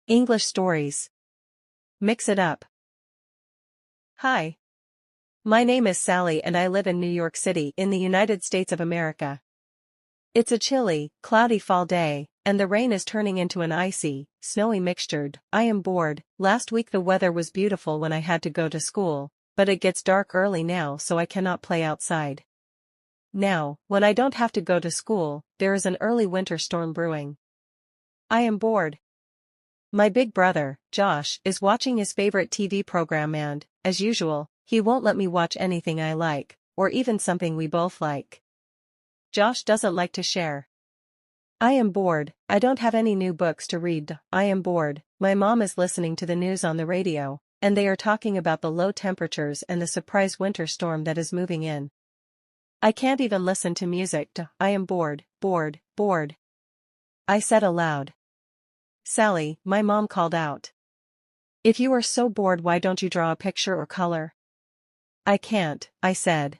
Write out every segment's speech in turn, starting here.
English stories. Mix it up. Hi. My name is Sally and I live in New York City in the United States of America. It's a chilly, cloudy fall day, and the rain is turning into an icy, snowy mixture. I am bored. Last week the weather was beautiful when I had to go to school, but it gets dark early now so I cannot play outside. Now, when I don't have to go to school, there is an early winter storm brewing. I am bored. My big brother, Josh, is watching his favorite TV program and, as usual, he won't let me watch anything I like, or even something we both like. Josh doesn't like to share. I am bored. I don't have any new books to read. I am bored. My mom is listening to the news on the radio, and they are talking about the low temperatures and the surprise winter storm that is moving in. I can't even listen to music. I am bored, bored, bored. I said aloud. Sally, my mom called out. If you are so bored, why don't you draw a picture or color? I can't, I said.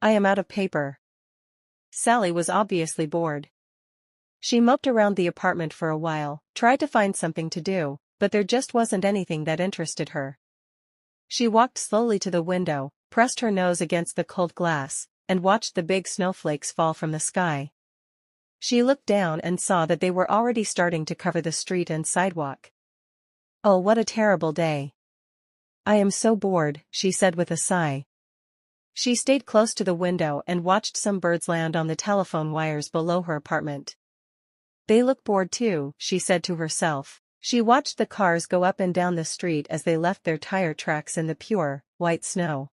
I am out of paper. Sally was obviously bored. She moped around the apartment for a while, tried to find something to do, but there just wasn't anything that interested her. She walked slowly to the window, pressed her nose against the cold glass, and watched the big snowflakes fall from the sky. She looked down and saw that they were already starting to cover the street and sidewalk. Oh, what a terrible day. I am so bored, she said with a sigh. She stayed close to the window and watched some birds land on the telephone wires below her apartment. They look bored too, she said to herself. She watched the cars go up and down the street as they left their tire tracks in the pure, white snow.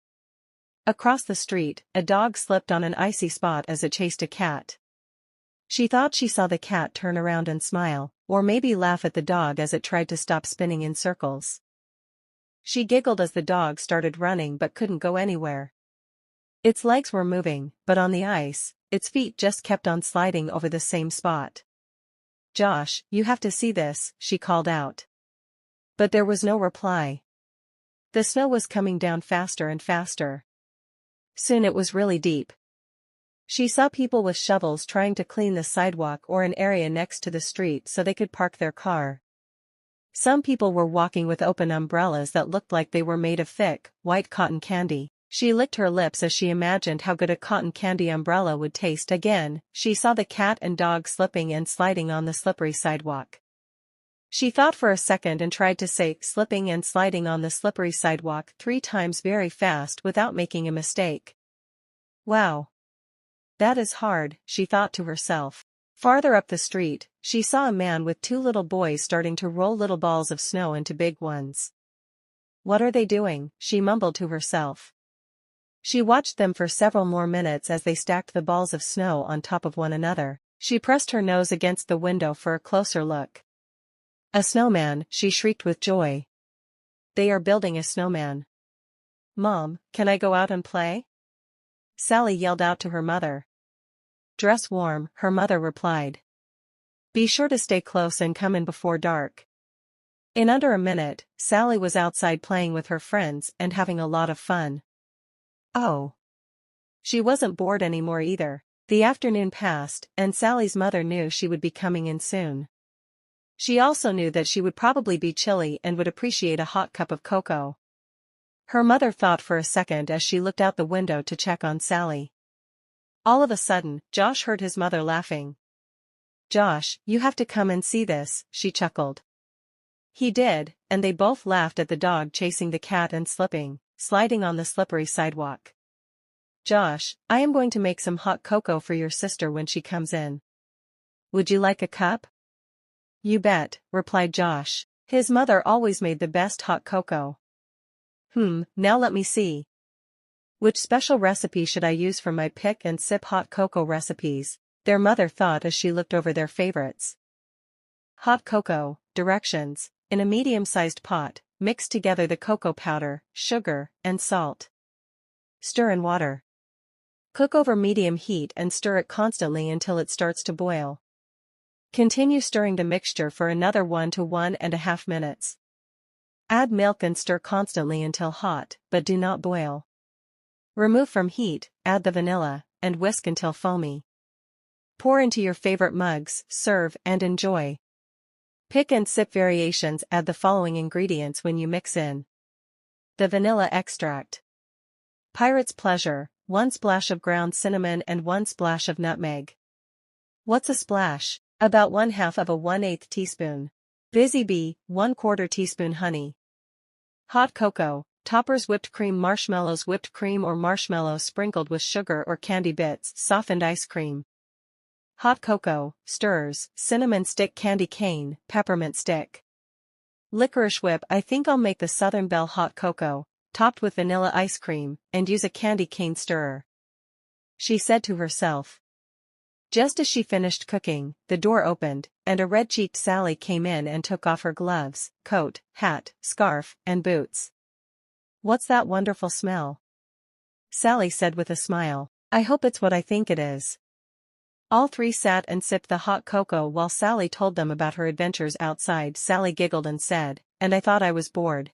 Across the street, a dog slipped on an icy spot as it chased a cat. She thought she saw the cat turn around and smile, or maybe laugh at the dog as it tried to stop spinning in circles. She giggled as the dog started running but couldn't go anywhere. Its legs were moving, but on the ice, its feet just kept on sliding over the same spot. Josh, you have to see this, she called out. But there was no reply. The snow was coming down faster and faster. Soon it was really deep. She saw people with shovels trying to clean the sidewalk or an area next to the street so they could park their car. Some people were walking with open umbrellas that looked like they were made of thick, white cotton candy. She licked her lips as she imagined how good a cotton candy umbrella would taste. Again, she saw the cat and dog slipping and sliding on the slippery sidewalk. She thought for a second and tried to say slipping and sliding on the slippery sidewalk 3 times very fast without making a mistake. Wow. That is hard, she thought to herself. Farther up the street, she saw a man with 2 little boys starting to roll little balls of snow into big ones. What are they doing? She mumbled to herself. She watched them for several more minutes as they stacked the balls of snow on top of one another. She pressed her nose against the window for a closer look. A snowman, she shrieked with joy. They are building a snowman. Mom, can I go out and play? Sally yelled out to her mother. Dress warm, her mother replied. Be sure to stay close and come in before dark. In under a minute, Sally was outside playing with her friends and having a lot of fun. Oh. She wasn't bored anymore either. The afternoon passed, and Sally's mother knew she would be coming in soon. She also knew that she would probably be chilly and would appreciate a hot cup of cocoa. Her mother thought for a second as she looked out the window to check on Sally. All of a sudden, Josh heard his mother laughing. Josh, you have to come and see this, she chuckled. He did, and they both laughed at the dog chasing the cat and sliding on the slippery sidewalk. Josh, I am going to make some hot cocoa for your sister when she comes in. Would you like a cup? You bet, replied Josh. His mother always made the best hot cocoa. Now let me see. Which special recipe should I use for my pick and sip hot cocoa recipes? Their mother thought as she looked over their favorites. Hot cocoa, directions. In a medium-sized pot, mix together the cocoa powder, sugar, and salt. Stir in water. Cook over medium heat and stir it constantly until it starts to boil. Continue stirring the mixture for another 1 to 1.5 minutes. Add milk and stir constantly until hot, but do not boil. Remove from heat, add the vanilla, and whisk until foamy. Pour into your favorite mugs, serve and enjoy. Pick and sip variations. Add the following ingredients when you mix in the vanilla extract. Pirate's Pleasure, 1 splash of ground cinnamon and 1 splash of nutmeg. What's a splash? About 1/2 of a 1/8 teaspoon. Busy Bee, 1/4 teaspoon honey. Hot cocoa, toppers whipped cream marshmallows whipped cream or marshmallows sprinkled with sugar or candy bits softened ice cream. Hot cocoa, stirrers, cinnamon stick candy cane, peppermint stick. Licorice Whip. I think I'll make the Southern Belle hot cocoa, topped with vanilla ice cream, and use a candy cane stirrer, she said to herself. Just as she finished cooking, the door opened, and a red-cheeked Sally came in and took off her gloves, coat, hat, scarf, and boots. What's that wonderful smell? Sally said with a smile. I hope it's what I think it is. All three sat and sipped the hot cocoa while Sally told them about her adventures outside. Sally giggled and said, and I thought I was bored.